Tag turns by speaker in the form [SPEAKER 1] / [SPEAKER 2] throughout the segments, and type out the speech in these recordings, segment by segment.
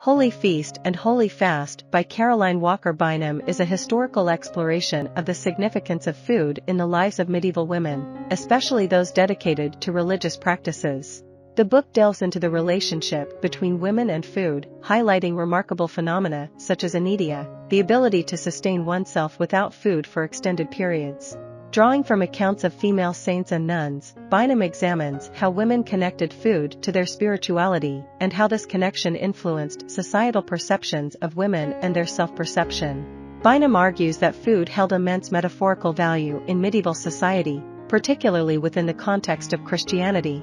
[SPEAKER 1] Holy Feast and Holy Fast by Caroline Walker Bynum is a historical exploration of the significance of food in the lives of medieval women, especially those dedicated to religious practices. The book delves into the relationship between women and food, highlighting remarkable phenomena such as anedia, the ability to sustain oneself without food for extended periods. Drawing from accounts of female saints and nuns, Bynum examines how women connected food to their spirituality and how this connection influenced societal perceptions of women and their self-perception. Bynum argues that food held immense metaphorical value in medieval society, particularly within the context of Christianity.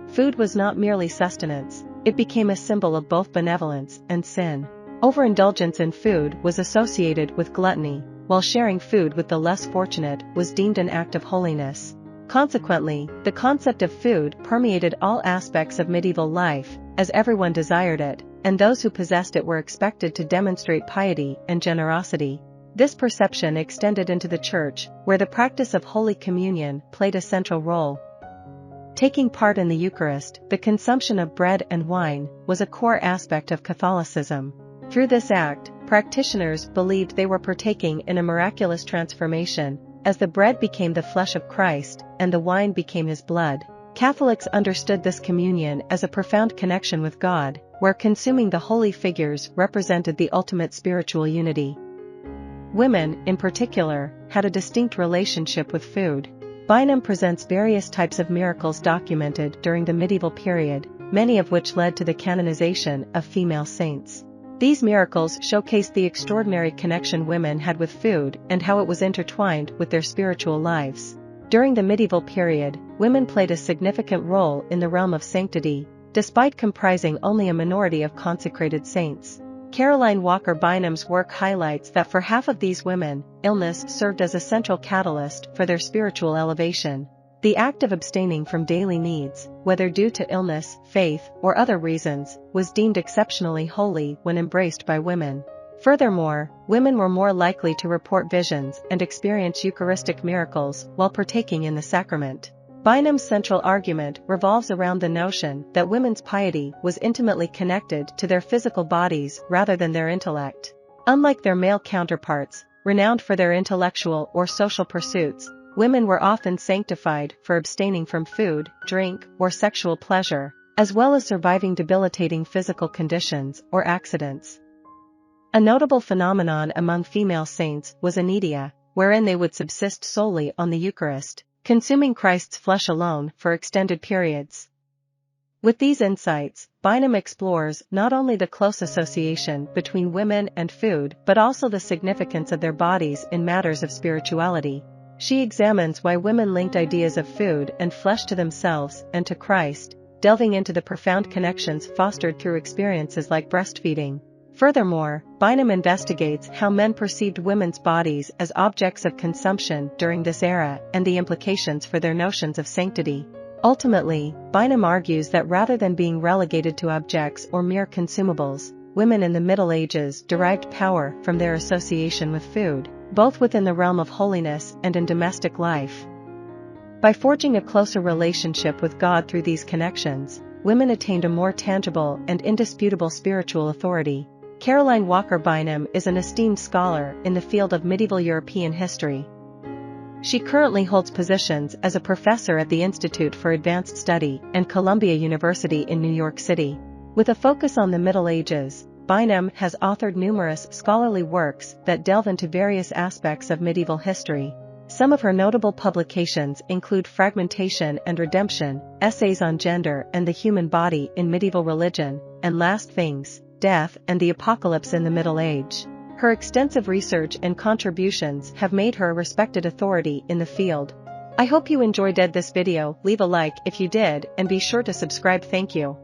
[SPEAKER 1] Food was not merely sustenance, it became a symbol of both benevolence and sin. Overindulgence in food was associated with gluttony, while sharing food with the less fortunate was deemed an act of holiness. Consequently, the concept of food permeated all aspects of medieval life, as everyone desired it, and those who possessed it were expected to demonstrate piety and generosity. This perception extended into the Church, where the practice of Holy Communion played a central role. Taking part in the Eucharist, the consumption of bread and wine, was a core aspect of Catholicism. Through this act, practitioners believed they were partaking in a miraculous transformation, as the bread became the flesh of Christ, and the wine became his blood. Catholics understood this communion as a profound connection with God, where consuming the holy figures represented the ultimate spiritual unity. Women, in particular, had a distinct relationship with food. Bynum presents various types of miracles documented during the medieval period, many of which led to the canonization of female saints. These miracles showcased the extraordinary connection women had with food and how it was intertwined with their spiritual lives. During the medieval period, women played a significant role in the realm of sanctity, despite comprising only a minority of consecrated saints. Caroline Walker Bynum's work highlights that for half of these women, illness served as a central catalyst for their spiritual elevation. The act of abstaining from daily needs, whether due to illness, faith, or other reasons, was deemed exceptionally holy when embraced by women. Furthermore, women were more likely to report visions and experience Eucharistic miracles while partaking in the sacrament. Bynum's central argument revolves around the notion that women's piety was intimately connected to their physical bodies rather than their intellect. Unlike their male counterparts, renowned for their intellectual or social pursuits, women were often sanctified for abstaining from food, drink, or sexual pleasure, as well as surviving debilitating physical conditions or accidents. A notable phenomenon among female saints was anedia, wherein they would subsist solely on the Eucharist, consuming Christ's flesh alone for extended periods. With these insights, Bynum explores not only the close association between women and food but also the significance of their bodies in matters of spirituality. She examines why women linked ideas of food and flesh to themselves and to Christ, delving into the profound connections fostered through experiences like breastfeeding. Furthermore, Bynum investigates how men perceived women's bodies as objects of consumption during this era and the implications for their notions of sanctity. Ultimately, Bynum argues that rather than being relegated to objects or mere consumables, women in the Middle Ages derived power from their association with food, both within the realm of holiness and in domestic life. By forging a closer relationship with God through these connections, women attained a more tangible and indisputable spiritual authority. Caroline Walker Bynum is an esteemed scholar in the field of medieval European history. She currently holds positions as a professor at the Institute for Advanced Study and Columbia University in New York City. With a focus on the Middle Ages, Bynum has authored numerous scholarly works that delve into various aspects of medieval history. Some of her notable publications include Fragmentation and Redemption, Essays on Gender and the Human Body in Medieval Religion, and Last Things, Death and the Apocalypse in the Middle Age. Her extensive research and contributions have made her a respected authority in the field. I hope you enjoyed this video. Leave a like if you did and be sure to subscribe. Thank you.